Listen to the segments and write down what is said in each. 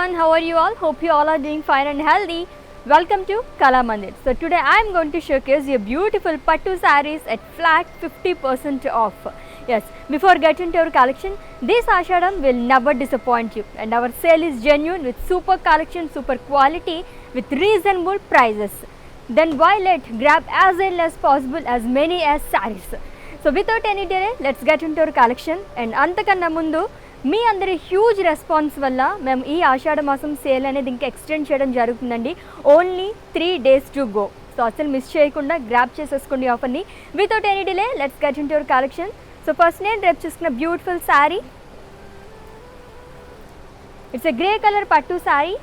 everyone, how are you all? Hope you all are doing fine and healthy. Welcome to Kala Mandir. So today I am going to showcase your beautiful pattu sarees at flat 50% off. Yes, before getting to our collection, this Ashadam will never disappoint you, and our sale is genuine with super collection, super quality with reasonable prices. Then why let grab as early as possible as many as sarees. So without any delay, let's get into our collection. And అంతకన్నా ముందు మీ అందరి huge response వల్ల మేము ఈ ఆషాఢ మాసం sale అనేది ఇంకా extend చేయడం జరుగుతుందండి. Only 3 days to go. So అసలు మిస్ చేయకుండా గ్రాప్ చేసేసుకోండి ఆఫర్ని. Without any delay let's get into your collection. So first నేను రేపు చూసుకున్న beautiful sari. It's a grey colour పట్టు sari.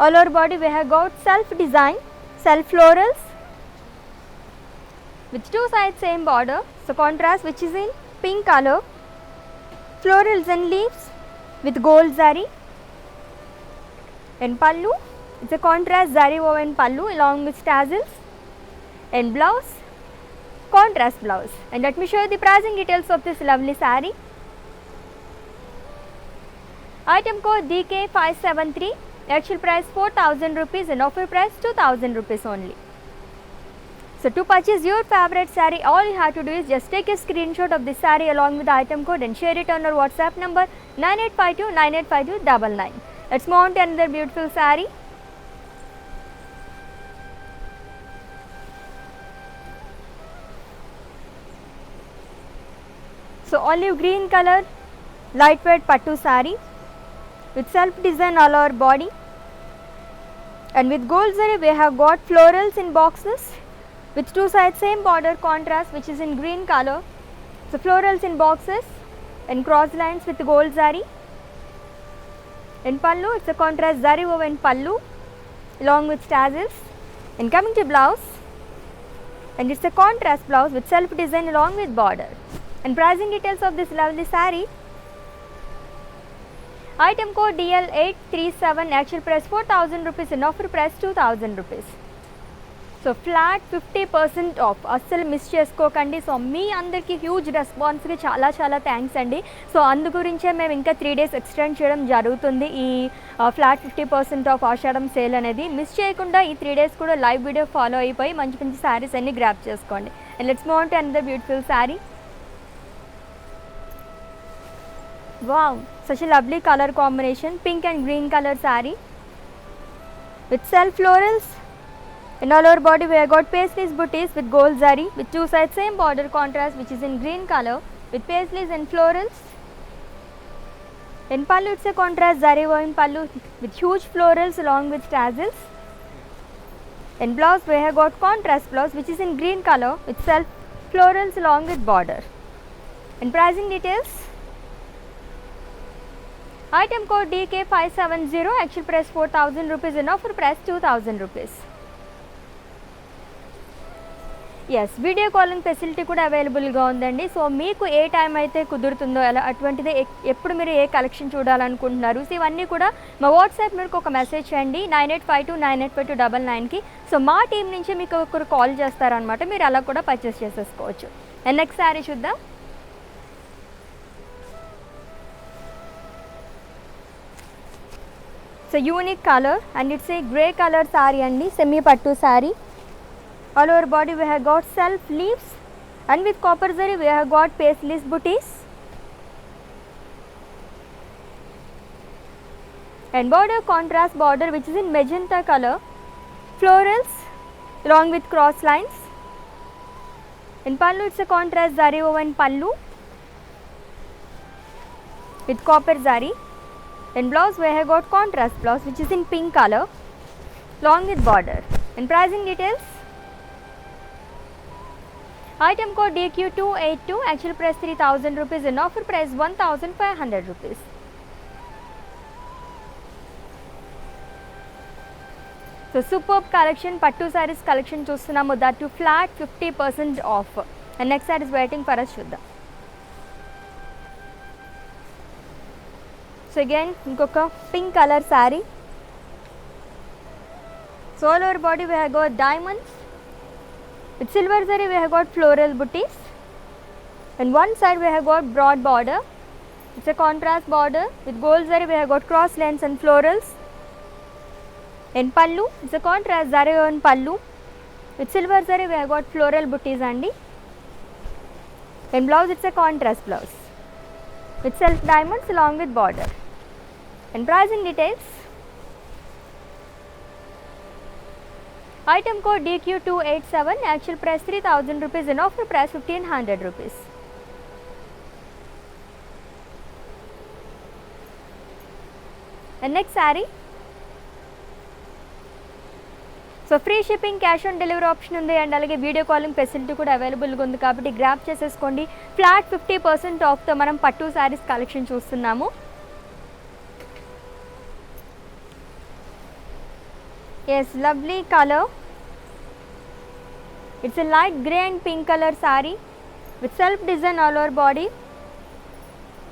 All over body we have got self design, self florals with two sides same border, so contrast which is in pink color, florals and leaves with gold zari, and pallu, it's a contrast zari woven pallu along with tassels, and blouse, contrast blouse. And let me show you the pricing details of this lovely saree. Item code DK573, actual price 4,000 rupees and offer price 2,000 rupees only. So to purchase your favorite saree, all you have to do is just take a screenshot of this saree along with the item code and share it on our WhatsApp number 9852985299. Let's move on to another beautiful saree. So olive green color, lightweight pattu saree with self design all over body, and with gold zari we have got florals in boxes with two sides same border contrast which is in green color. So florals in boxes and cross lines with gold zari. In pallu, it's a contrast zari woven pallu along with tassels. And coming to blouse, and it's a contrast blouse with self design along with border. And pricing details of this lovely saree. Item code DL837, actual price 4,000 rupees and offer price 2,000 rupees. So flat 50% of, అస్సలు miss చేసుకోకండి. So మీ అందరికీ huge రెస్పాన్స్కి చాలా చాలా thanks అండి. So అందు గురించే మేము ఇంకా 3 days ఎక్స్టెండ్ చేయడం జరుగుతుంది ఈ ఫ్లాట్ 50% ఆఫ్ ఆషాఢం సేల్ అనేది. మిస్ చేయకుండా ఈ 3 days కూడా లైవ్ వీడియో ఫాలో అయిపోయి మంచి మంచి శారీస్ అన్ని గ్రాప్ చేసుకోండి. And let's move on to another beautiful sari. Wow, such a lovely colour combination, pink and green colour sari with self florals. In all over body we have got paisleys booties with gold zari with two sides same border contrast which is in green color with paisleys and florals. In pallu, it's a contrast zari woven pallu with huge florals along with tassels. In blouse we have got contrast blouse which is in green color with self florals along with border. And pricing details. Item code DK570, actual price 4,000 rupees and offer price 2,000 rupees. Yes, video calling facility కూడా అవైలబుల్గా ఉందండి. So మీకు ఏ time అయితే కుదురుతుందో అలా అటువంటిదే ఎప్పుడు మీరు ఏ collection చూడాలనుకుంటున్నారు, so ఇవన్నీ కూడా మా వాట్సాప్ మీకు ఒక మెసేజ్ చేయండి 9852985299కి. సో మా టీం నుంచి మీకు ఒకరు కాల్ చేస్తారనమాట, మీరు అలా కూడా పర్చేస్ చేసేసుకోవచ్చు. అండ్ నెక్స్ట్ శారీ చూద్దాం. So unique colour and it's A grey colour sari అండి, సెమీ పట్టు sari. All over body we have got self leaves, and with copper zari we have got paisleys booties, and border contrast border which is in magenta color, florals along with cross lines. In pallu, it's a contrast zari woven pallu with copper zari. In blouse we have got contrast blouse which is in pink color along with border. And pricing details. Item code DQ282, actual price 3,000 rupees and offer price 1,500 rupees. So superb collection, pattu sarees collection చూస్తున్నాము, that to flat 50% off. And next saree is waiting for us చూద్దాం. So again ఇంకొక pink colour saree. So all over body we have got diamonds. With silver zari we have got floral booties, and one side we have got broad border It's a contrast border. With gold zari we have got cross lines and florals. In pallu, it's a contrast zari woven pallu. With silver zari we have got floral butties andi. In blouse, it's a contrast blouse with self diamonds along with border. And pricing details. Item code DQ287, actual price 3000 rupees and offer price 1500 rupees. And next saree. So free shipping, cash on delivery option ఉంది and అలాగే video calling facility కూడా అవైలబుల్గా ఉంది కాబట్టి grab చేసేసుకోండి. Flat 50% ఆఫ్తో మనం పట్టు శారీస్ కలెక్షన్ చూస్తున్నాము. Yes, lovely colour. It's a light grey and pink colour sari with self design all over body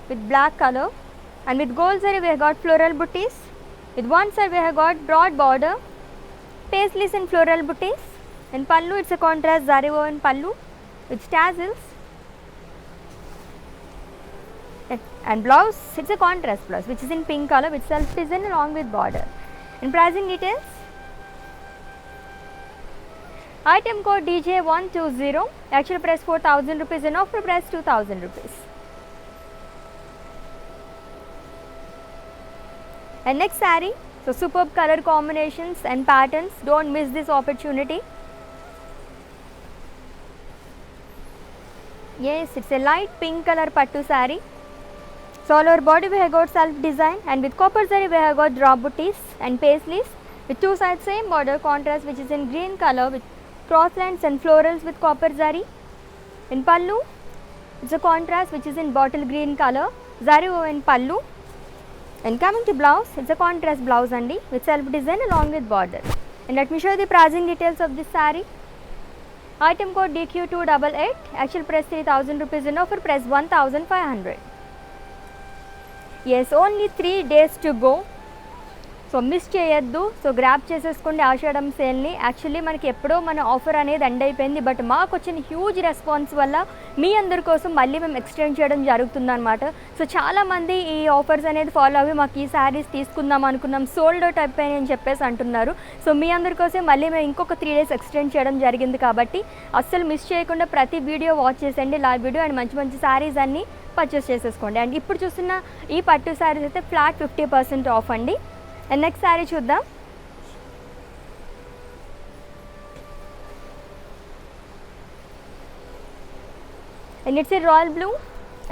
with black color, and with gold zari we have got floral booties. With one side we have got broad border, paisleys and floral booties. In pallu, it's a contrast zari woven pallu with tassels. And blouse, it's a contrast blouse which is in pink color with self design along with border. In pricing details, item code DJ120, actual price 4000 rupees and offer price 2000 rupees. And next saree, so superb color combinations and patterns, don't miss this opportunity. Yes, it's a light pink color pattu saree. So all over body we have got self design, and with copper zari we have got drop booties and paisleys with two sides same border contrast which is in green color with cross lines and florals with copper zari. In pallu, it's a contrast which is in bottle green color zari woven pallu. And coming to blouse, it's a contrast blouse andi with self design along with border. And let me show you the pricing details of this saree. Item code DQ288, actual price 3000 rupees and offer price 1500. Yes, only 3 days to go. So miss చేయొద్దు. So grab చేసేసుకోండి ఆషాఢం సేల్ని. Actually మనకి ఎప్పుడో మన offer అనేది end అయిపోయింది, but మాకు వచ్చిన huge response వల్ల మీ అందరి కోసం మళ్ళీ మేము ఎక్స్టెండ్ చేయడం జరుగుతుందన్నమాట. సో చాలామంది ఈ ఆఫర్స్ అనేది ఫాలో అవి మాకు ఈ శారీస్ తీసుకుందాం అనుకున్నాం, సోల్డ్ అవుట్ అయిపోయాయి అని చెప్పేసి అంటున్నారు. సో మీ అందరి కోసం మళ్ళీ మేము ఇంకొక 3 days ఎక్స్టెండ్ చేయడం జరిగింది కాబట్టి అస్సలు మిస్ చేయకుండా ప్రతి వీడియో వాచ్ చేసేయండి, లైవ్ వీడియో, అండ్ మంచి మంచి శారీస్ అన్నీ పర్చేస్ చేసేసుకోండి. అండ్ ఇప్పుడు చూస్తున్న ఈ పట్టు శారీస్ అయితే ఫ్లాట్ 50% ఆఫ్ అండి. అండ్ నెక్స్ట్ శారీ చూద్దాం. And it's a royal blue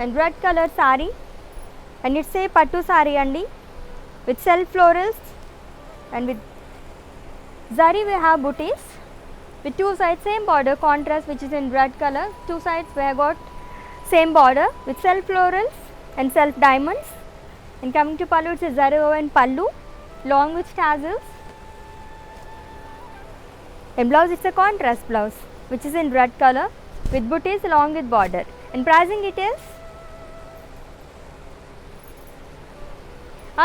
and red colour sari, and it's ఏ పట్టు శారీ అండి with self florals and with zari we have booties with two sides same border contrast which is in red color. Two sides we have got same border with self florals and self diamonds. And coming to pallu, it's a zari woven pallu long with tassels. In blouse, it's a contrast blouse which is in red color with booties along with border. And pricing details,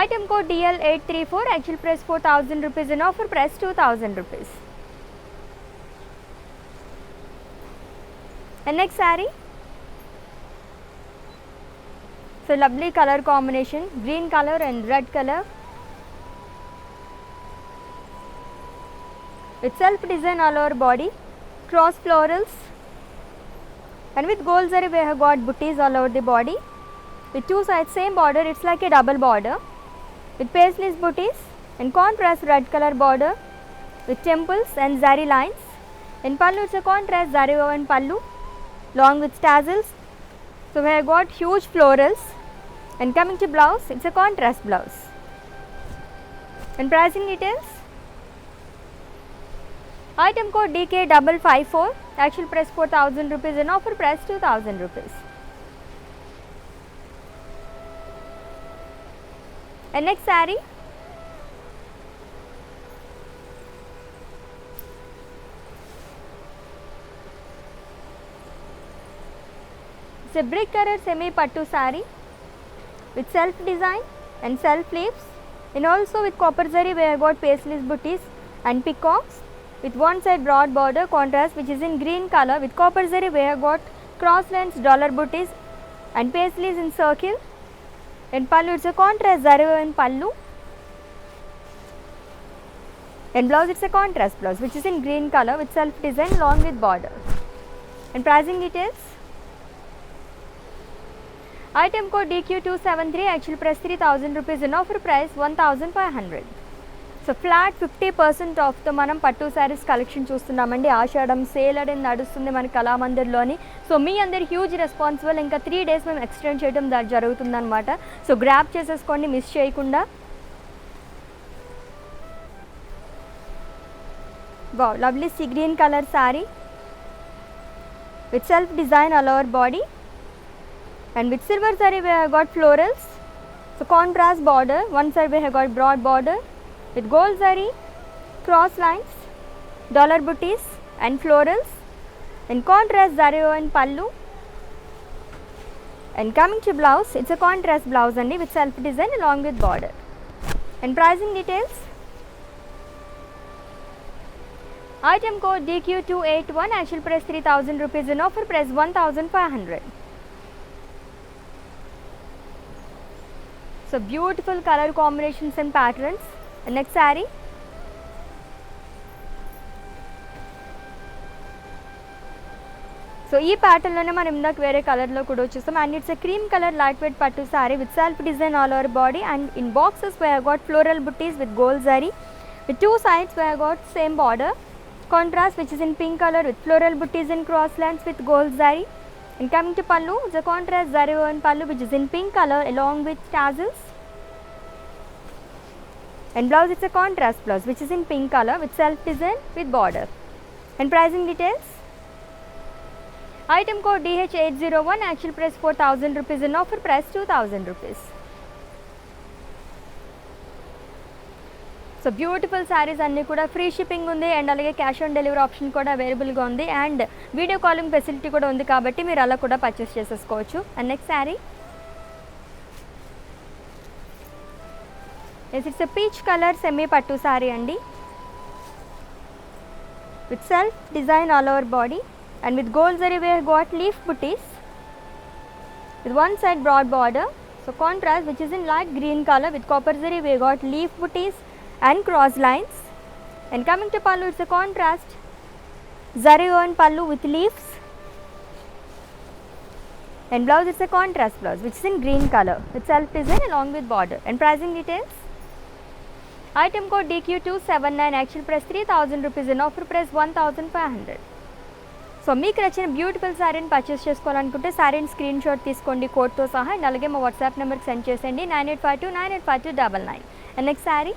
item code DL834, actual price 4000 rupees and offer price 2000 rupees. And next saree, so lovely color combination, green color and red color with self design all over body, cross florals, and with gold zari we have got booties all over the body with two sides same border. It's like a double border with paisleys booties and contrast red color border with temples and zari lines. In pallu, it's a contrast zari woven pallu long with tassels. So we have got huge florals. And coming to blouse, it's a contrast blouse. And pricing details, item code DK554, actual price 4000 rupees and offer price 2000 rupees. And next saree, it's a brick color semi pattu saree with self design and self leaves, and also with copper zari we have got paisleys booties and peacocks with one side broad border contrast which is in green color with copper zari we have got cross lines dollar booties and paisleys in circle. And pallu, it's a contrast zari in pallu. And blouse, it's a contrast blouse which is in green color with self design along with border. And pricing details. Item code DQ273, actual price 3000 rupees, in offer price 1500. So flat 50% ఆఫ్తో మనం పట్టు saris collection చూస్తున్నామండి. ఆషాఢం sale అనేది నడుస్తుంది మన కళామందిర్లోని. So మీ అందరి huge responsible. ఇంకా 3 days మేము ఎక్స్టెండ్ చేయడం జరుగుతుందన్నమాట. సో గ్రాప్ చేసేసుకోండి మిస్ చేయకుండా. Wow, lovely sea green colour sari with self design all over body and with silver zari we have got florals. So contrast border, one side we have got broad border with gold zari, cross lines, dollar booties and florals. In contrast zari and pallu. And coming to blouse, it's a contrast blouse only with self design along with border. And pricing details. Item code DQ281, actual price 3000 rupees, in offer price 1500. So beautiful color combinations and patterns. The next saree. So ee pattern lone మనం ఇందాక వేరే colour లో కూడా చూస్తాం. And it's a cream color lightweight pattu saree with self design all over body, and in boxes we have got floral booties with gold zari. With two sides we have got same border. Contrast which is in pink color with floral booties and cross lines with gold zari. And coming to pallu, the contrast zari and pallu which is in pink color along with tassels. And blouse, it's a contrast blouse which is in pink color with self design with border. And pricing details. Item code DH801, actual price 4000 rupees, in offer price 2000 rupees. So beautiful saris అన్నీ కూడా free shipping ఉంది, and అలాగే cash on delivery option కూడా అవైలబుల్గా ఉంది, and video calling facility కూడా ఉంది, కాబట్టి మీరు అలా కూడా పర్చేస్ చేసేసుకోవచ్చు. And next sari, it's a peach colour semi పట్టు శారీ అండి, with self design all over body, and with gold zari we have got leaf booties with one side broad border. So contrast which is in light green color with copper zari we have got leaf booties and cross lines. And coming to pallu, it's a contrast zari on pallu with leaves, and blouse, it's a contrast blouse which is in green color with self design along with border. And pricing details. Item code DQ279, actual price 3000 rupees, in offer price 1500. So మీకు నచ్చిన beautiful శారీని purchase చేసుకోవాలనుకుంటే శారీని screen shot తీసుకోండి కోడ్తో సహా, and అలాగే మా వాట్సాప్ నెంబర్కి సెండ్ చేసేయండి 9852985299. And next sari,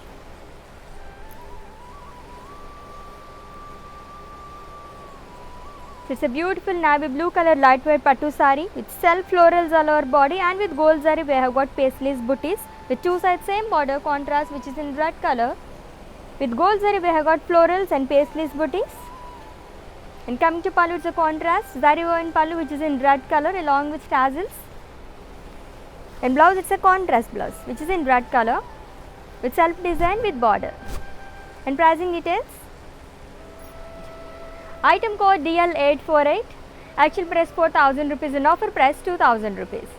it's a beautiful navy blue color lightweight pattu saree with self florals all over body, and with gold zari we have got paisleys booties with two sides same border. Contrast which is in red color with gold zari we have got florals and paisleys booties. And coming to pallu, it's a contrast zari in pallu which is in red color along with tassels. And blouse, it's a contrast blouse which is in red color with self design with border. And pricing details. Item code DL848, actual price 4000 rupees, in offer price 2000 rupees.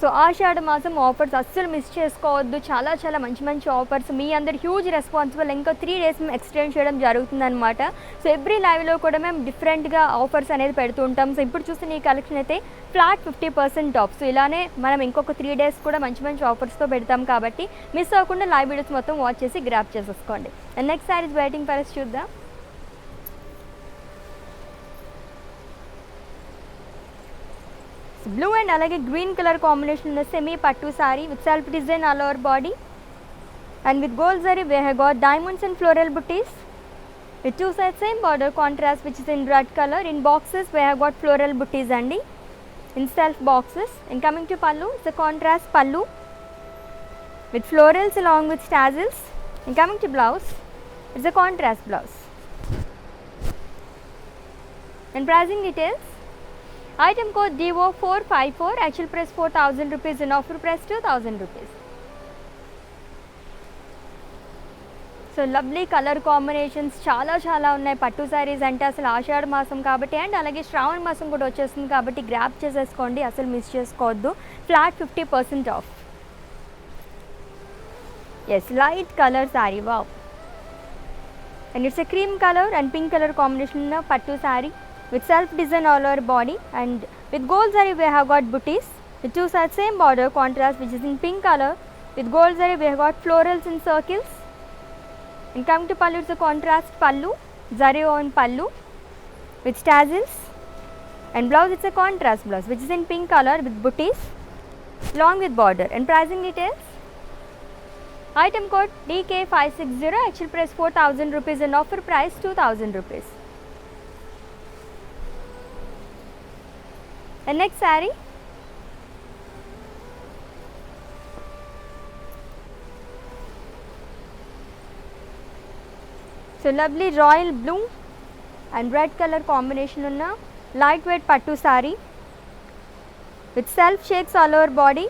So ఆషాఢ మాసం offers అస్సలు miss చేసుకోవద్దు, చాలా చాలా మంచి మంచి offers, మీ అందరి huge responsible. ఇంకా 3 days మేము ఎక్స్టెండ్ చేయడం జరుగుతుందన్నమాట. సో ఎవ్రీ లైవ్లో కూడా మేము డిఫరెంట్గా ఆఫర్స్ అనేది పెడుతూ ఉంటాం. సో ఇప్పుడు చూస్తే ఈ కలెక్షన్ అయితే ఫ్లాట్ 50% ఆఫ్. సో ఇలానే మనం ఇంకొక 3 days కూడా మంచి మంచి ఆఫర్స్తో పెడతాం, కాబట్టి మిస్ అవ్వకుండా లైవ్ వీడియోస్ మొత్తం వాచ్ చేసి గ్రాప్ చేసేసుకోండి. And next sorry is waiting for us, చూద్దాం. బ్లూ అండ్ అలాగే గ్రీన్ కలర్ కాంబినేషన్ ఉన్న సెమీ పట్టు sorry with self design all over body, and with gold zari way have got diamonds and floral buttis with two sides same border. Contrast which is in red color. In boxes we have got floral booties andi in self boxes. And coming to pallu, it's a contrast pallu with florals along with tassels. And coming to blouse, it's a contrast blouse. And pricing details. Item code DO454, actual price 4000 rupees, in offer price 2000 rupees. So so lovely colour combinations చాలా చాలా ఉన్నాయి. పట్టు శారీస్ అంటే అసలు ఆషాఢ మాసం కాబట్టి and అలాగే శ్రావణ మాసం కూడా వచ్చేస్తుంది కాబట్టి గ్రాప్ చేసేసుకోండి, అసలు మిస్ చేసుకోవద్దు. Flat 50% off. Yes, light colour sari, wow. And it's a cream colour and pink colour combination ఉన్న పట్టు sari with self design all over body, and with gold zari we have got booties with two sides same border contrast which is in pink color. With gold zari we have got florals in circles, and coming to pallu it's a contrast pallu, zari on pallu with tassels, and blouse it's a contrast blouse which is in pink color with booties along with border. And pricing details, item code DK560, actual price 4,000 rupees and offer price 2,000 rupees. And next saree, so lovely royal blue and red color combination unna lightweight pattu saree with self shakes all over body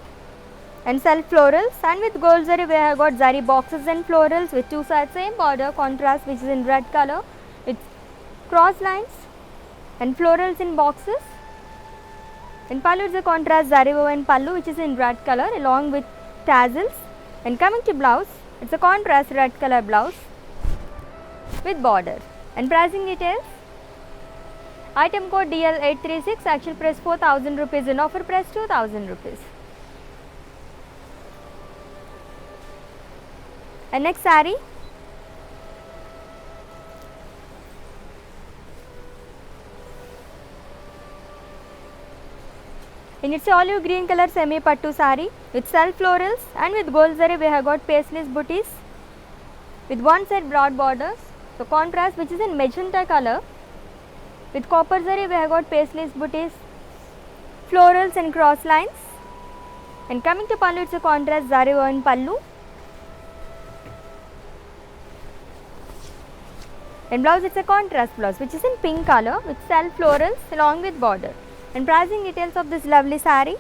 and self florals, and with gold zari we have got zari boxes and florals with two sides same border contrast which is in red color with cross lines and florals in boxes. In pallu it's a contrast zari woven pallu which is in red color along with tassels. And coming to blouse, it's a contrast red color blouse with border. And pricing details, item code DL836, actual price 4,000 rupees and offer price 2,000 rupees. And next saree, in its olive green color semi pattu saree with self florals, and with gold zari we have got paisley booties with one side broad borders. So contrast which is in magenta color with copper zari we have got paisley booties, florals and cross lines. And coming to pallu it's a contrast zari woven pallu, and blouse it's a contrast blouse which is in pink color with self florals along with border. And pricing details of this lovely saree,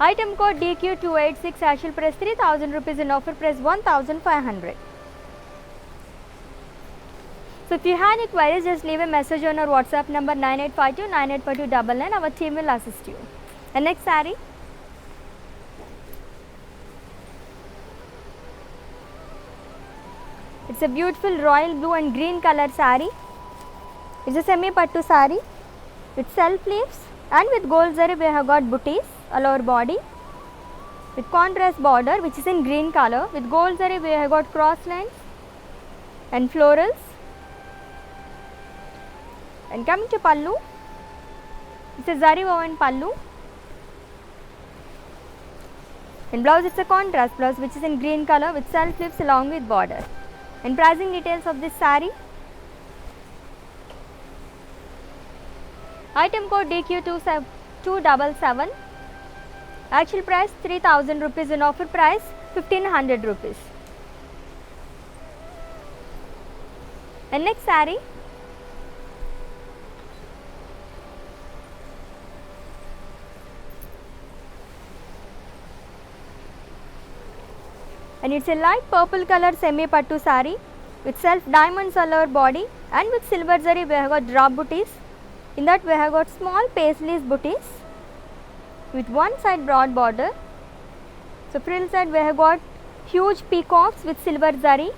item code DQ286, actual price 3,000 rupees and offer price 1,500. So if you have any queries, just leave a message on our WhatsApp number 9852985299. Our team will assist you. And next saree, it's a beautiful royal blue and green color saree. It's a semi pattu saree with self leaves, and with gold zari we have got booties all over body with contrast border which is in green color. With gold zari we have got cross lines and florals. And coming to pallu, it's a zari woven pallu, and blouse it's a contrast blouse which is in green color with self leaves along with border. And pricing details of this saree, item code DQ277, actual price 3,000 rupees and offer price 1,500 rupees. And next saree, and it's a light purple color semi pattu saree with self diamonds all over body, and with silver zari we have got drop booties. In that we have got small paisley booties with one side broad border. So frill side we have got huge peacocks with silver zari,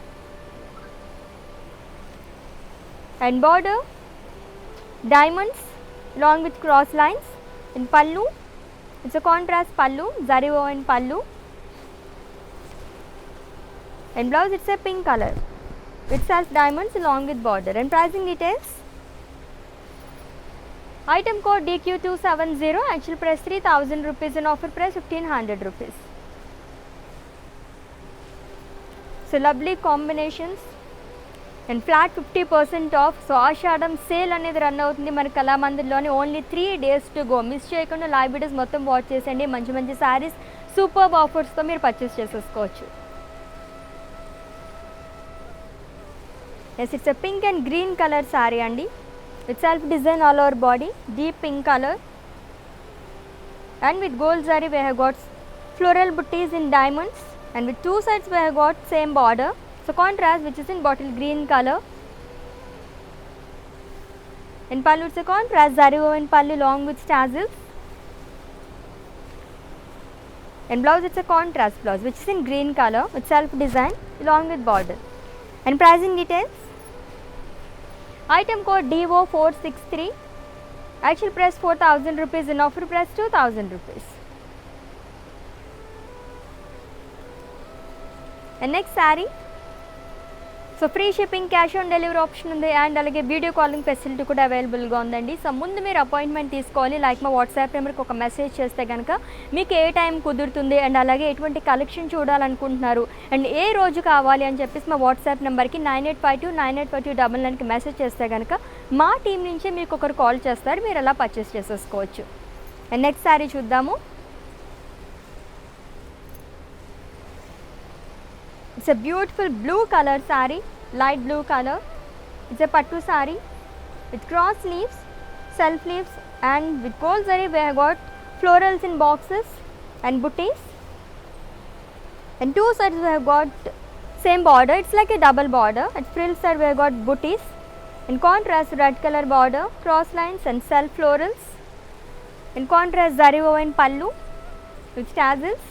and border diamonds along with cross lines. In pallu, it's a contrast pallu, zari woven pallu, and blouse it's a pink color with self diamonds along with border. And pricing details, item code DQ270, actual price 3,000 rupees and offer price 1,500 rupees. So lovely combinations and flat 50% off. So Ashadham sale అనేది run అవుతుంది మన కళామందిర్లోని. Only 3 days to go. Miss చేయకుండా live videos మొత్తం watch చేసేయండి. మంచి మంచి saris super ఆఫర్స్తో మీరు పర్చేస్ చేసేసుకోవచ్చు. Yes, it's a pink and green colour sari అండి with self design all over body, deep pink color, and with gold zari we have got floral booties in diamonds and with two sides we have got same border, so contrast, which is in bottle green color. In pallu it's a contrast zari woven pallu along with tassels. In blouse it's a contrast blouse which is in green color with self design along with border. And pricing details, item code DO463, actual price 4,000 rupees, in offer price 2,000 rupees. And next saree, so free shipping, cash on delivery option ఉంది, and అలాగే video calling facility కూడా అవైలబుల్గా ఉందండి. So ముందు మీరు appointment తీసుకోవాలి, like మా WhatsApp నెంబర్కి ఒక మెసేజ్ చేస్తే కనుక మీకు ఏ టైం కుదురుతుంది అండ్ అలాగే ఎటువంటి కలెక్షన్ చూడాలనుకుంటున్నారు అండ్ ఏ రోజు కావాలి అని చెప్పేసి మా వాట్సాప్ నెంబర్కి 9852985299కి మెసేజ్ చేస్తే కనుక మా టీం నుంచే మీకు ఒకరు కాల్ చేస్తారు, మీరు అలా పర్చేస్ చేసేసుకోవచ్చు. అండ్ నెక్స్ట్ శారీ చూద్దాము. It's a beautiful blue color saree, light blue color. It's a pattu saree with cross sleeves, self sleeves, and with gold zari we have got florals in boxes and booties. And two sides we have got same border, it's like a double border. At frill side we have got booties. In contrast red color border, cross lines and self florals. In contrast zari woven pallu with tassels.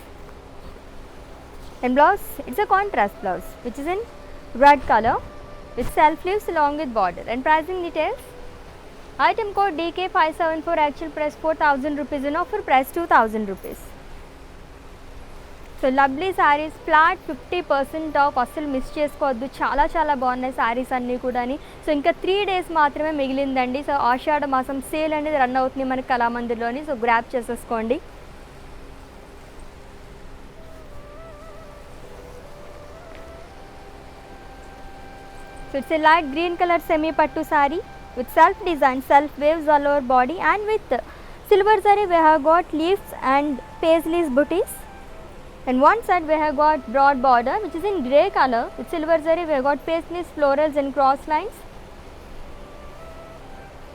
And blouse, it's a contrast blouse which is in red color with self sleeves along with border. And pricing details, item code DK574, actual price 4,000 rupees, in offer price 2,000 rupees. So lovely saris, flat 50% of, అస్సలు miss చేసుకోవద్దు. చాలా చాలా బాగున్నాయి శారీస్ అన్నీ కూడా. So ఇంకా 3 days మాత్రమే మిగిలిందండి. So ఆషాఢ మాసం సేల్ అనేది రన్ అవుతుంది మనకి కళామందిర్లోని, సో గ్రాప్ చేసేసుకోండి. So it's a light green color semi pattu saree with self design, self waves all over body, and with silver zari we have got leaves and paisleys booties. And one side we have got broad border which is in grey color with silver zari we have got paisleys, florals and cross lines.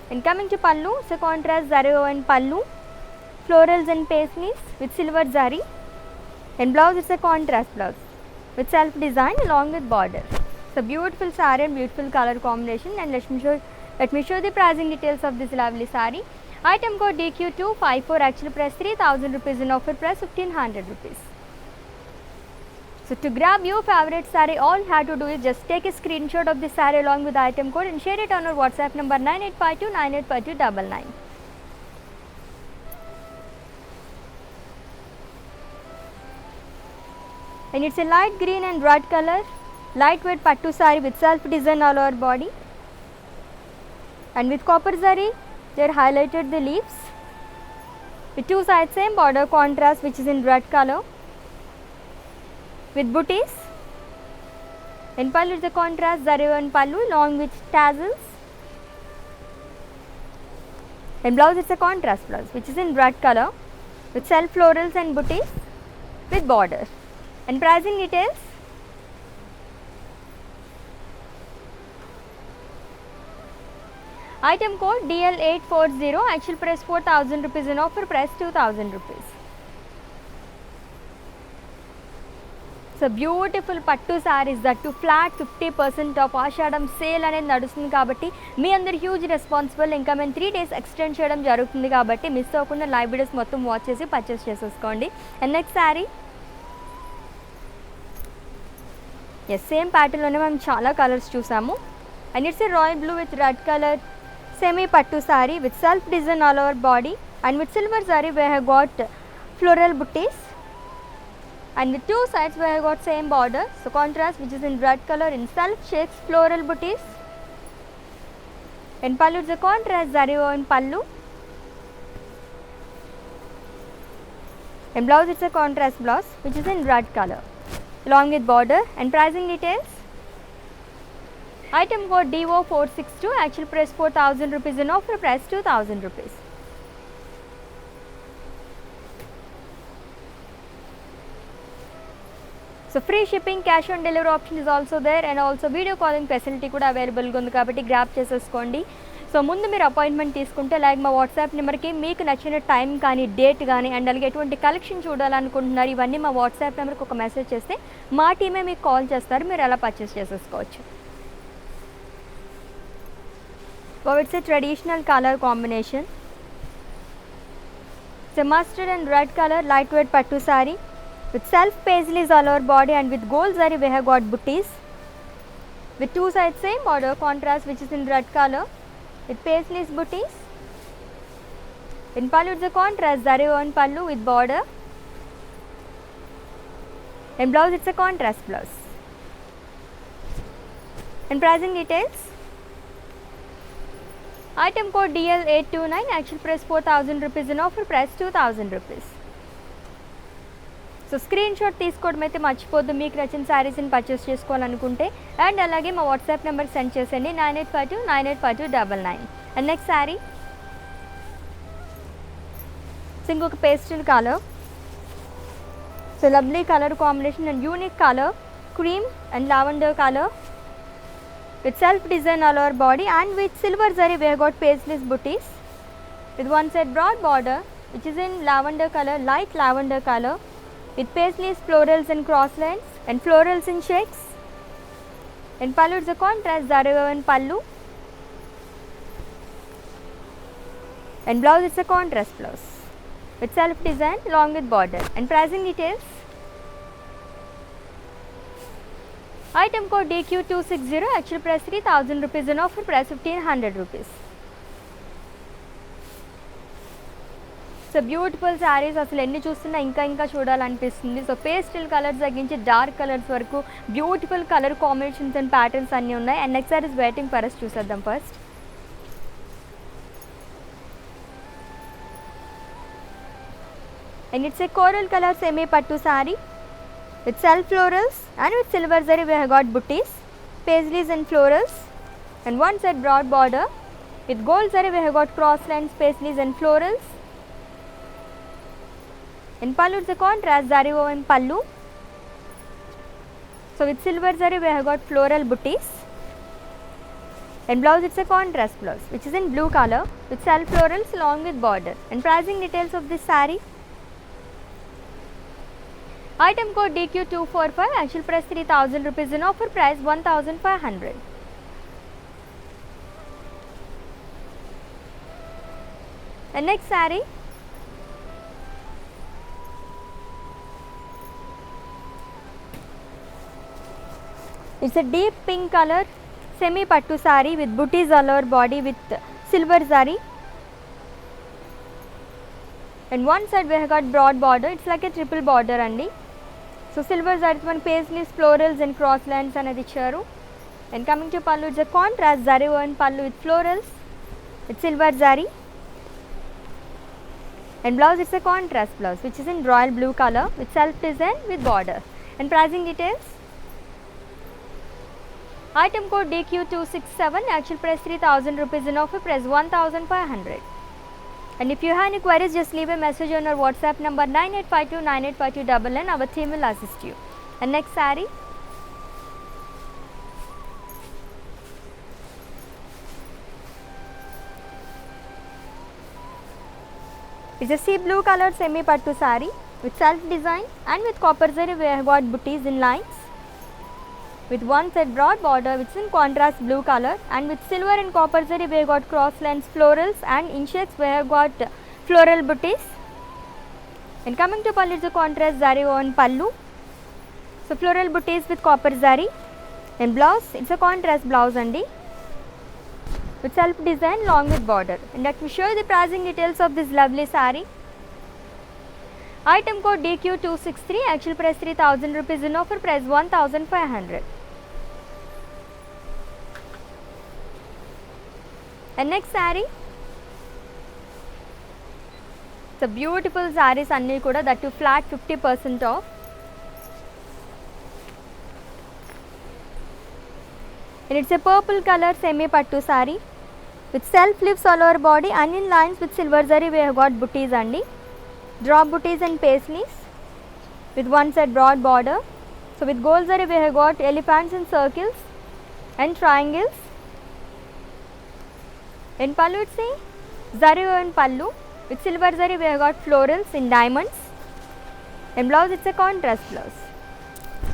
And coming to pallu, it's a contrast zari woven pallu, florals and paisleys with silver zari. And blouse, it's a contrast blouse with self design along with border. So beautiful saree and beautiful color combination. And let me show the pricing details of this lovely saree. Item code DQ254, actual price 3,000 rupees, in offer price 1,500 rupees. So to grab your favorite saree, all you have to do is just take a screenshot of the saree along with the item code and share it on our WhatsApp number 9852985299. And it's a light green and red color, lightweight pattu saree with self design all over body, and with copper zari they are highlighted the leaves with two sides same border, contrast which is in red color with booties. In pallu is the contrast zari and pallu along with tassels. In blouse it's a contrast blouse which is in red color with self florals and booties with border. And pricing details, item code DL840, actual price 4,000 rupees, in offer price 2,000 rupees. So beautiful pattu sarees, that flat 50% off, Ashadham sale అనేది నడుస్తుంది కాబట్టి మీ అందరు huge responsible. ఇంకా మేము 3 days extend చేయడం జరుగుతుంది కాబట్టి miss అవ్వకుండా లైవ్ వీడియోస్ మొత్తం వాచ్ చేసి పర్చేస్ చేసేసుకోండి. And next sari, yes same ప్యాటర్న్లోనే మేము చాలా కలర్స్ చూసాము. And it's a royal blue with red colour semi pattu saree with self design all over body, and with silver zari we have got floral booties, and with two sides we have got same border, so contrast which is in red color in self shapes floral booties. And pallu is a contrast zari woven pallu, and blouse it's a contrast blouse which is in red color along with border. And pricing details, item code DO462, actual price 4,000 rupees, in offer price 2,000 rupees. So free shipping, cash on delivery option is also there, and also video calling facility kuda available ga undi kabatti grab cheseskondi. So ముందు మీరు appointment తీసుకుంటే like మా WhatsApp నెంబర్కి మీకు నచ్చిన time కానీ date కానీ and అలాగే ఎటువంటి కలెక్షన్ చూడాలనుకుంటున్నారు ఇవన్నీ మా వాట్సాప్ నెంబర్కి ఒక మెసేజ్ చేస్తే మా టీమే మీకు కాల్ చేస్తారు, మీరు ఎలా పర్చేస్ చేసేసుకోవచ్చు. So it's a traditional colour combination. It's a mustard and red color lightweight pattu saree with self paisleys all over body and with gold zari we have got booties with two sides same border contrast which is in red color with paisleys booties. In pallu it's a contrast zari on pallu with border. In blouse it's a contrast blouse. In pricing details, item code DL829, actual price 4,000 rupees and offer price 2,000 rupees. So screen shot తీసుకోవడం అయితే మర్చిపోద్దు మీకు నచ్చిన శారీస్ని purchase చేసుకోవాలనుకుంటే. And అలాగే మా WhatsApp నెంబర్కి send చేసేయండి 9852985299. అండ్ నెక్స్ట్ శారీ సో ఇంకొక pastel colour. So lovely colour combination and unique colour cream and lavender colour with self design all over body and with silver zari we have got paisley booties with one side broad border which is in lavender color, light lavender color with paisleys, florals and cross lines and florals in checks. In pallu it's a contrast zari woven pallu and blouse it's a contrast blouse with self design along with border. And pricing details, item code DQ260, actual price 3,000 rupees and offer price 1,500 rupees. So beautiful saris అసలు ఎన్ని చూస్తున్నా ఇంకా చూడాలనిపిస్తుంది. So pastel colours తగ్గించి dark colours వరకు beautiful colour combinations and patterns అన్నీ ఉన్నాయి. And next saris waiting for us చూసేద్దాం first. And it's A coral colour semi పట్టు sari with self florals and with silver zari we have got booties, paisleys and florals and one side broad border with gold zari we have got cross lines, paisleys and florals. In pallu it's a contrast zari woven pallu, so with silver zari we have got floral booties. In blouse it's a contrast blouse which is in blue color with self florals along with border. And pricing details of this saree, item code DQ245, actual price 3,000 rupees and offer price 1,500. And next saree, it's a deep pink color semi pattu saree with booties all over body with silver zari and one side we have got broad border, it's like a triple border andi. So silver zari one paisleys, florals and cross lines anadi icharu. And coming to pallu it's a contrast zari woven pallu with florals with silver zari and blouse it's a contrast blouse which is in royal blue color with self design with border. And pricing details, item code DQ267, actual price 3,000 rupees and offer price 1,500. And if you have any queries, just leave a message on our WhatsApp number 9852985299. Our team will assist you. And next saree, it's a sea blue color semi pattu saree with self design and with copper zari we have got booties in lines with one side broad border which is in contrast blue color and with silver and copper zari we have got cross lines, florals and in checks we have got floral booties. And coming to pallu, it's a contrast zari woven pallu, so floral booties with copper zari. And blouse it's a contrast blouse andi with self design along with border. And let me show you the pricing details of this lovely saree. Item code DQ263, actual price 3,000 rupees and offer price 1,500. And next saree, it's a beautiful sarees anni kuda, that too flat 50% off. And it's a purple color semi pattu saree with self leaves all over body and in lines with silver zari we have got booties andi, drop booties and paisleys with one side broad border. So with gold zari we have got elephants and circles and triangles. In pallu it's a zari woven pallu. With silver zari we have got florals in diamonds. In blouse it's a contrast blouse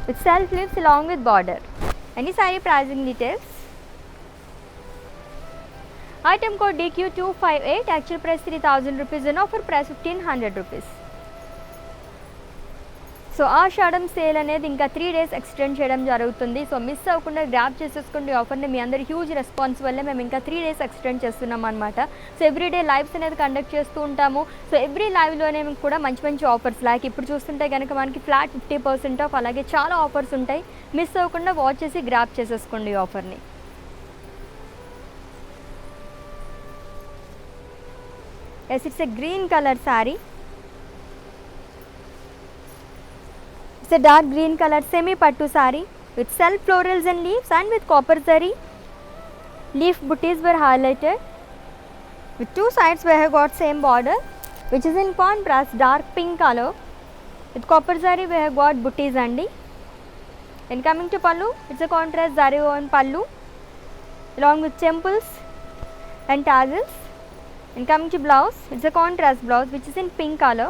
with self leaves along with border. Any saree pricing details? Item code DQ258, actual price 3000 rupees and offer price 1500 rupees. So Ashadham sale అనేది ఇంకా 3 days extend చేయడం జరుగుతుంది. So miss అవ్వకుండా grab చేసేసుకోండి ఆఫర్ని. మీ అందరి huge response వల్లే మేము ఇంకా 3 days ఎక్స్టెండ్ చేస్తున్నాం అనమాట. సో ఎవ్రీడే లైవ్స్ అనేది కండక్ట్ చేస్తూ ఉంటాము. సో ఎవ్రీ లైవ్లోనే కూడా మంచి మంచి ఆఫర్స్ లైక్ ఇప్పుడు చూస్తుంటే కనుక మనకి ఫ్లాట్ 50% ఆఫ్, అలాగే చాలా ఆఫర్స్ ఉంటాయి. మిస్ అవ్వకుండా వాచ్ చేసి గ్రాప్ చేసేసుకోండి ఆఫర్ని. Yes, it's a green colour saree. It's a dark green color semi pattu saree with self florals and leaves and with copper zari. Leaf booties were highlighted. With two sides we have got same border which is in contrast dark pink color. With copper zari we have got booties andi. And coming to pallu, it's a contrast zari woven pallu along with temples and tassels. And coming to blouse, it's a contrast blouse which is in pink color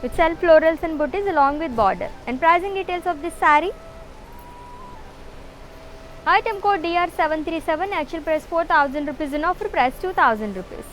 with self florals and booties along with border. And pricing details of this saree. Item code DR737, actual price 4000 rupees and offer price 2000 rupees.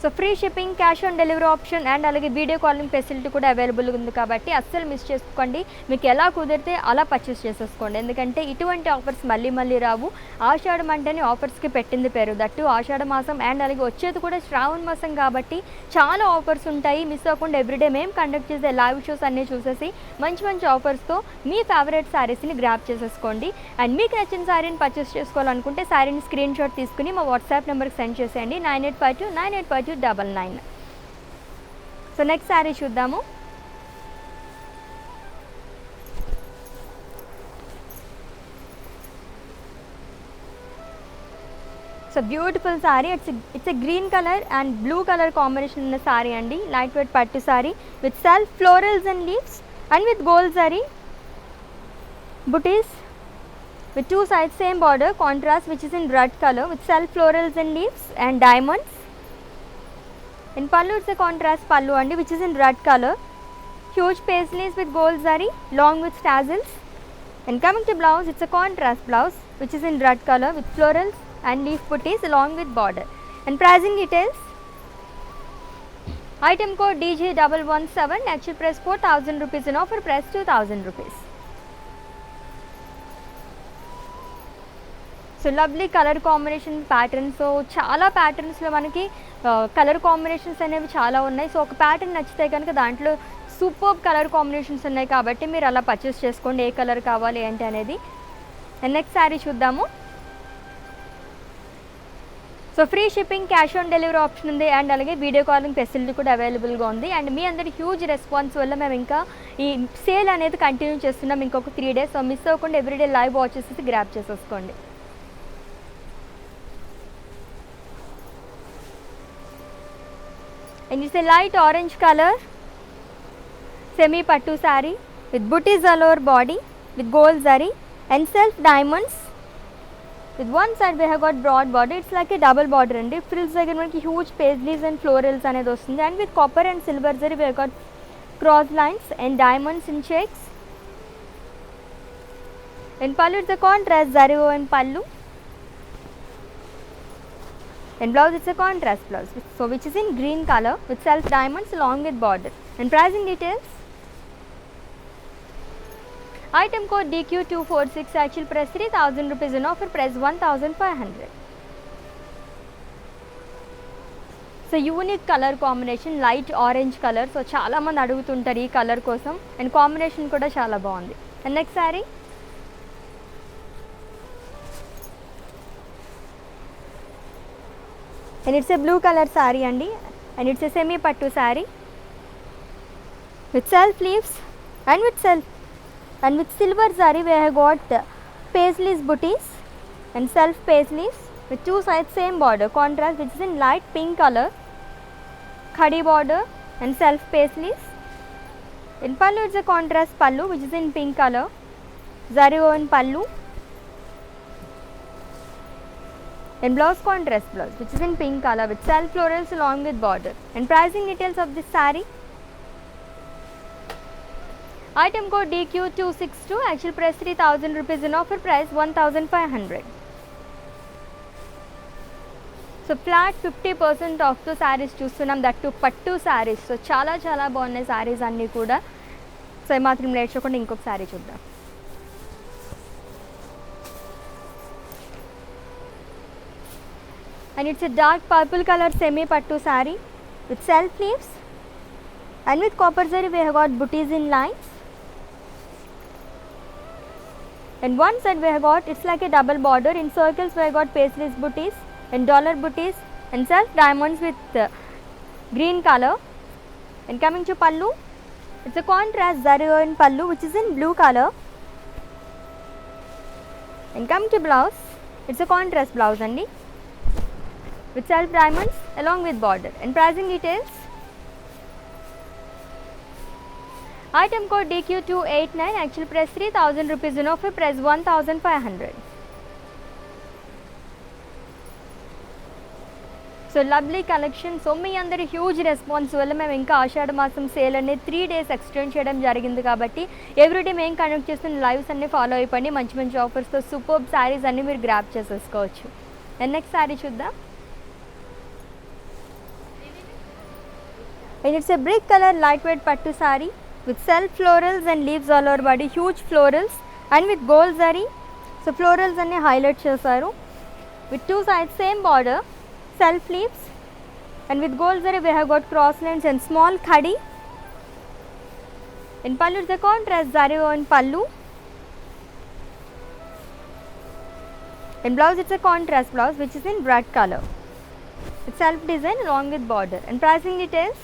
So free shipping, cash on delivery option and అలాగే video calling facility కూడా అవైలబుల్గా ఉంది కాబట్టి అస్సలు miss చేసుకోండి. మీకు ఎలా కుదిరితే అలా పర్చేస్ చేసేసుకోండి, ఎందుకంటే ఇటువంటి ఆఫర్స్ మళ్ళీ మళ్ళీ రావు. ఆషాఢం అంటేనే ఆఫర్స్కి పెట్టింది పేరు, దట్టు ఆషాఢ మాసం అండ్ అలాగే వచ్చేది కూడా శ్రావణ మాసం కాబట్టి చాలా ఆఫర్స్ ఉంటాయి. మిస్ అవ్వకుండా ఎవ్రీడే మేము కండక్ట్ చేసే లైవ్ షోస్ అన్నీ చూసేసి మంచి మంచి ఆఫర్స్తో మీ ఫేవరెట్ శారీస్ని గ్రాప్ చేసేసుకోండి. అండ్ మీకు నచ్చిన శారీని పర్చేస్ చేసుకోవాలనుకుంటే శారీని స్క్రీన్ షాట్ తీసుకుని మా వాట్సాప్ నెంబర్కి సెండ్ చేసేయండి 9852985299. సో నెక్స్ట్ శారీ చూద్దాము. So beautiful sari, it's a green colour and blue colour combination ఉన్న శారీ అండి. లైట్ వెయిట్ పట్టు sari with self florals and leaves and with gold zari booties with two sides same border contrast which is in red color with self florals and leaves and diamonds. In pallu it's a contrast pallu andi which is in red color, huge paisleys with gold zari long with tassels. And coming to blouse, it's a contrast blouse which is in red color with florals and leaf booties along with border. And pricing details. Item code DG117, actual price 4000 rupees and offer price 2000 rupees. So lovely colour combination pattern. So చాలా ప్యాటర్న్స్లో మనకి colour combinations అనేవి చాలా ఉన్నాయి. So ఒక pattern నచ్చితే కనుక దాంట్లో super colour combinations ఉన్నాయి కాబట్టి మీరు అలా పర్చేస్ చేసుకోండి, ఏ కలర్ కావాలి ఏంటి అనేది. అండ్ నెక్స్ట్ శారీ చూద్దాము. So free shipping, cash on delivery option ఉంది అండ్ అలాగే వీడియో కాలింగ్ ఫెసిలిటీ కూడా అవైలబుల్గా ఉంది. అండ్ మీ అందరి హ్యూజ్ రెస్పాన్స్ వల్ల మేము ఇంకా ఈ సేల్ అనేది కంటిన్యూ చేస్తున్నాం ఇంకొక 3 days. సో మిస్ అవ్వకుండా ఎవ్రీడే లైవ్ వాచ్ చేసి గ్రాప్ చేసేసుకోండి. And it's a light orange color semi pattu saree with booties all over body with gold zari and self diamonds. With one side we have got broad border, it's like a double border and frills again manaki huge paisleys and florals anedi ostundi. And with copper and silver zari we have got cross lines and diamonds in checks. In pallu it's a contrast zari woven pallu. And blouse it's a contrast blouse, so which is in green color with self diamonds along with border. And pricing details. Item code DQ246, actual price 3000 rupees and offer price 1500. So unique colour combination, light orange colour. So చాలా మంది అడుగుతుంటారు ఈ colour కోసం and combination కూడా చాలా బాగుంది. And next sari. And it's a blue color saree andi, and it's a semi pattu saree with self leaves and with silver zari we have got paisleys booties and self paisleys with two sides same border contrast which is in light pink color, khadi border and self paisleys. In pallu it's a contrast pallu which is in pink color, zari woven pallu And blouse contrast blouse, which is in pink color with self florals along with border. And pricing details of this saree. Item code DQ262, actual price 3000 rupees, in offer price 1500. So flat 50% ఆఫ్తో శారీస్ చూస్తున్నాం, that to పట్టు saris. So చాలా చాలా బాగున్నాయి శారీస్ అన్నీ కూడా. So మాత్రం late చేయకుండా ఇంకొక శారీ చూద్దాం. And it's a dark purple color semi pattu saree with self leaves, and with copper zari we have got booties in lines, and one side we have got, it's like a double border in circles, we have got paisleys booties and dollar booties and self diamonds with green color. And coming to pallu, it's a contrast zari in pallu which is in blue color. And coming to blouse, it's a contrast blouse andi with self diamonds along with border. And pricing details. Item code DQ289, actual price 3000 rupees, in offer price 1500. So lovely collection. So మీ అందరి huge response వల్ల మేము ఇంకా ఆషాఢ మాసం sale అనేది 3 days extend చేయడం జరిగింది. కాబట్టి ఎవ్రీడే మేము కండక్ట్ చేస్తున్న లైవ్స్ అన్నీ ఫాలో అయిపోండి. మంచి మంచి ఆఫర్స్తో సూపర్ శారీస్ అన్నీ మీరు గ్రాప్ చేసేసుకోవచ్చు. అండ్ నెక్స్ట్ శారీ చూద్దాం. And it's a brick color lightweight pattu saree with self florals and leaves all over body, huge florals and with gold zari. So florals anni highlight chesaru with two sides same border, self leaves, and with gold zari we have got cross lines and small khadi. In pallu it's a contrast zari on pallu. In blouse it's a contrast blouse which is in bright color with self design along with border. And pricing details.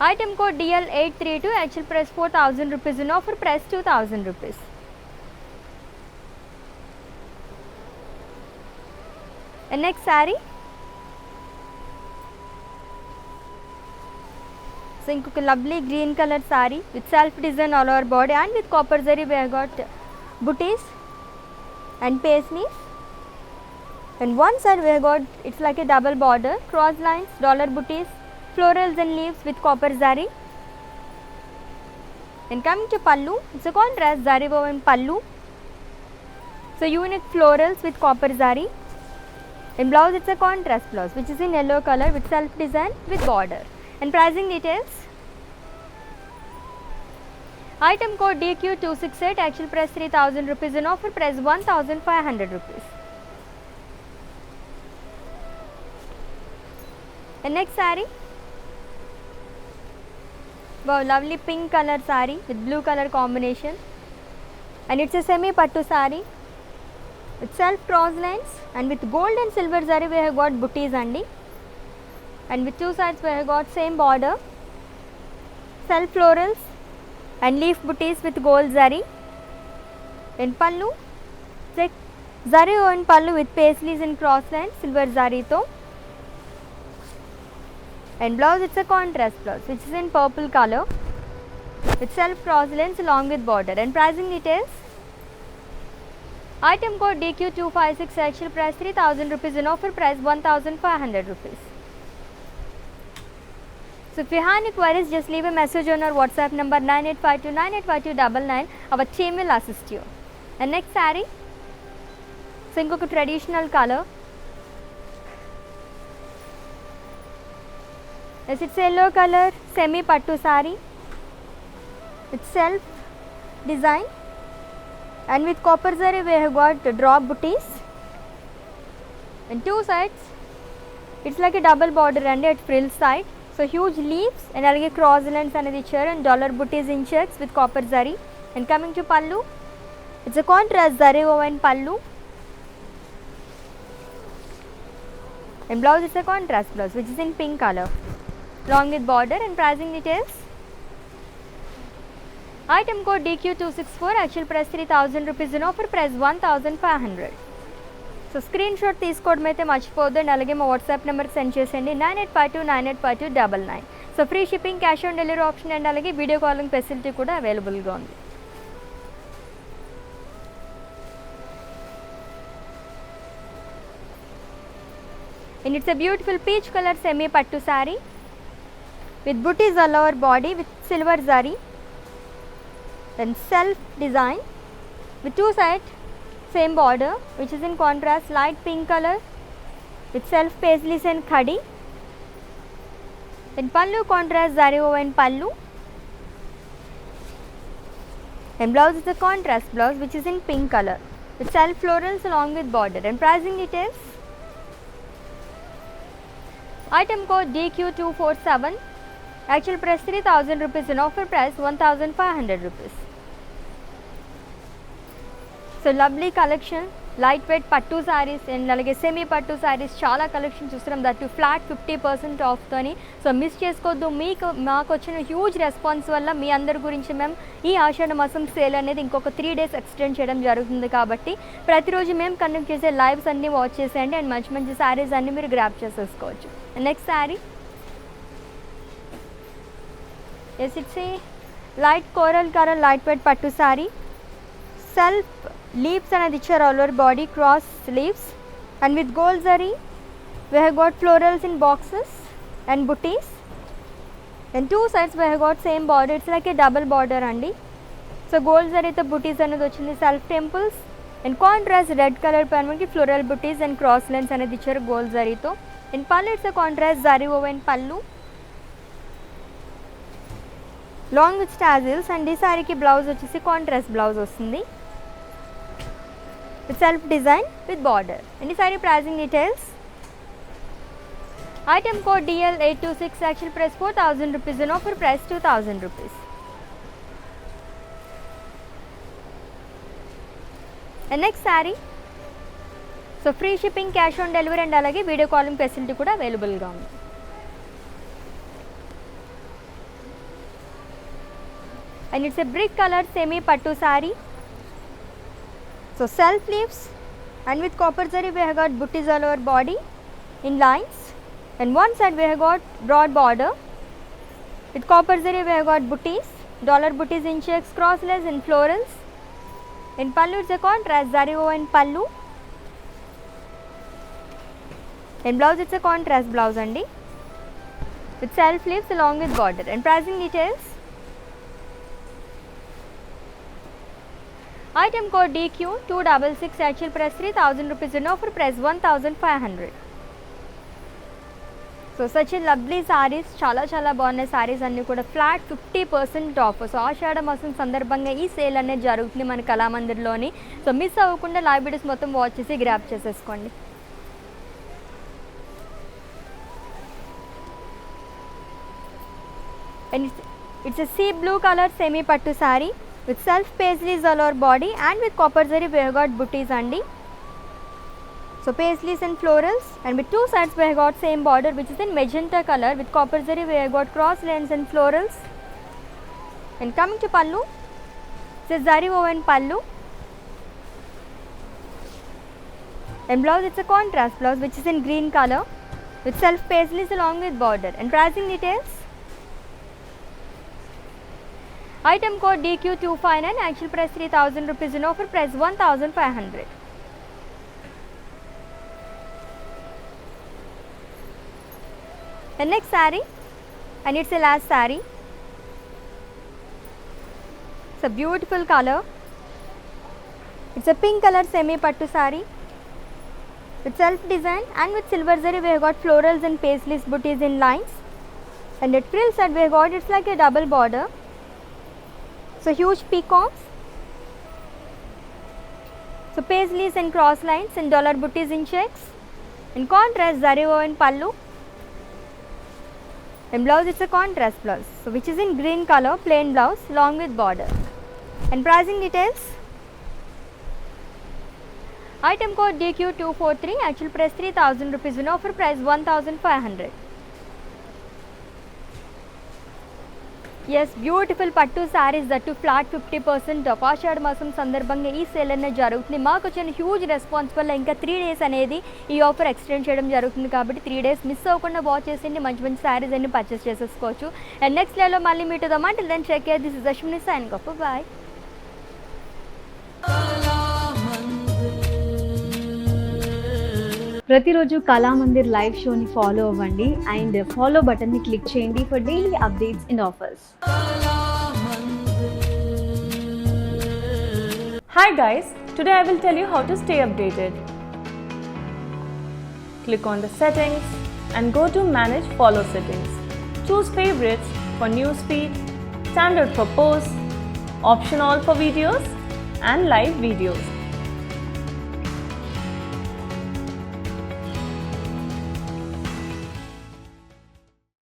Item code DL832, actual price 4000 rupees, in offer price 2000 rupees. And next saree. So inkoka lovely green color saree with self design all over body, and with copper zari we have got booties and paisleys. And one side we have got, it's like a double border, cross lines, dollar booties, florals and leaves with copper zari. And coming to pallu, it's a contrast zari woven pallu. So unique florals with copper zari. In blouse it's a contrast blouse which is in yellow color with self design with border. And pricing details. Item code DQ268, actual price 3000 rupees, in offer price 1500 rupees. And next saree. Wow, lovely pink color saree with blue color combination, and it's a semi pattu saree with self cross lines, and with gold and silver zari we have got booties andi, and with two sides we have got same border, self florals and leaf booties with gold zari. In pallu, it's zari on pallu with paisleys and cross lines silver zari tho. And blouse it's a contrast blouse which is in purple color with self cross lines along with border. And pricing details. Item code DQ256, actual price 3000 rupees, in offer price 1500 rupees. So if you have any queries, just leave a message on our WhatsApp number 9852985299. Our team will assist you. And next saree. So inkoka traditional color. Yes, it's yellow color semi pattu saree with self design, and with copper zari we have got drop booties, and two sides it's like a double border and at frill side. So huge leaves and alage cross lines anedi icharu, and dollar booties in checks with copper zari. And coming to pallu, it's a contrast zari woven pallu, and blouse it's a contrast blouse which is in pink color along with border. And pricing details. Item code DQ264, actual price 3000 rupees, in offer price 1500. So screen shot తీసుకోవడం అయితే మర్చిపోద్దు, and అలాగే మా WhatsApp నెంబర్కి send చేసేయండి 9852985299. So free shipping, cash on delivery option, and అలాగే video calling facility కూడా అవైలబుల్గా ఉంది. and it's a beautiful peach color semi pattu saree with booties all over body with silver zari, then self design with two sides same border which is in contrast light pink color with self paisleys and khadi, then pallu contrast zari woven pallu, and blouse is a contrast blouse which is in pink color with self florals along with border. And pricing details, item code DQ247, actual price 3000 rupees and offer price 1500 rupees. So lovely collection, lightweight pattu sarees and alage semi pattu sarees chaala collection చూస్తున్నాం, that to flat 50% of తోని. So miss చేసుకోవద్దు. మాకు వచ్చిన huge response వల్ల మీ అందరి గురించి మేము ఈ ఆషాఢ మాసం సేల్ అనేది ఇంకొక 3 days ఎక్స్టెండ్ చేయడం జరుగుతుంది. కాబట్టి ప్రతిరోజు మేము కండక్ట్ చేసే లైవ్స్ అన్నీ వాచ్ చేసేయండి అండ్ మంచి మంచి శారీస్ అన్నీ మీరు గ్రాప్ చేసేసుకోవచ్చు. Next sari, yes it's a light coral colour light weight పట్టు శారీ, సెల్ఫ్ leaves అనేది ఇచ్చారు all over body, cross sleeves and with gold zari we have got florals in boxes and booties, and two sides we have got same border, it's like a double border andi. So gold zari తో booties అనేది వచ్చింది, self temples and contrast red color పైన మనకి floral booties and cross lines అనేది ఇచ్చారు gold zari తో. and pallu it's a contrast zari woven pallu long with tassels, and ఈ సారీకి బ్లౌజ్ వచ్చేసి కాంట్రాస్ట్ బ్లౌజ్ వస్తుంది with self design with border. And this saree pricing details, item code DL826, actual price 4000 rupees and offer price 2000 rupees. And next saree, so free shipping, cash on delivery and alage video calling facility kuda available ga undi. And it's a brick color semi pattu saree, so self leaves and with copper zari we have got booties all over body in lines, and one side we have got broad border with copper zari we have got booties, dollar booties in checks, cross lace and florals. In pallu it's a contrast zari woven pallu, in blouse it's a contrast blouse andi with self leaves along with border. And pricing details, item code DQ266, actual price 3000 rupees and offer price 1500. So such lovely saris, చాలా చాలా బాగున్నాయి సారీస్ అన్నీ కూడా flat 50% of. So ఆషాఢ మాసం సందర్భంగా ఈ sale అనేది జరుగుతుంది మన కళామందిర్లోని. సో మిస్ అవ్వకుండా లైవ్ వీడియోస్ మొత్తం వాచ్ చేసి గ్రాప్ చేసేసుకోండి. And it's a sea blue color semi pattu saree with self paisleys all over body and with copper zari we have got booties andi. So paisleys and florals, and with two sides we have got same border which is in magenta color with copper zari we have got cross lines and florals. And coming to pallu, it's a zari woven pallu, and blouse it's a contrast blouse which is in green color with self paisleys along with border. And pricing details, item code DQ259, actual price 3000 rupees and offer price 1500. The next saree, and it's a last saree, it's a beautiful color, it's a pink color semi pattu saree with self design and with silver zari we have got florals and paisleys booties in lines, and at frill side we have got it's like a double border. So huge peacocks, so paisleys and cross lines and dollar booties in checks. In contrast zari woven pallu, and blouse it's a contrast blouse, so which is in green color plain blouse along with border. And pricing details, item code DQ243, actual price 3000 rupees and offer price 1500. Yes, beautiful పట్టు saris that flat 50% of. ఆషాఢ మాసం సందర్భంగా ఈ sale అనేది జరుగుతుంది. మాకు వచ్చిన huge response వల్ల ఇంకా 3 days అనేది ఈ ఆఫర్ ఎక్స్టెండ్ చేయడం జరుగుతుంది. కాబట్టి 3 days మిస్ అవ్వకుండా వాచ్ చేసి మంచి మంచి సారీస్ అన్ని పర్చేస్ చేసేసుకోవచ్చు. అండ్ నెక్స్ట్ లైవ్లో మళ్ళీ మీట్ అవుదాం. Until then take care. This is Ashwini signing off. Bye. ప్రతిరోజు కళామందిర్ లైవ్ షోని ఫాలో అవ్వండి అండ్ ఫాలో బటన్ని క్లిక్ చేయండి for daily updates and offers. Hi guys, today I will tell you how to stay updated. Click on the settings and go to manage follow settings. Choose favorites for newsfeed, standard for posts, option all for videos and live videos.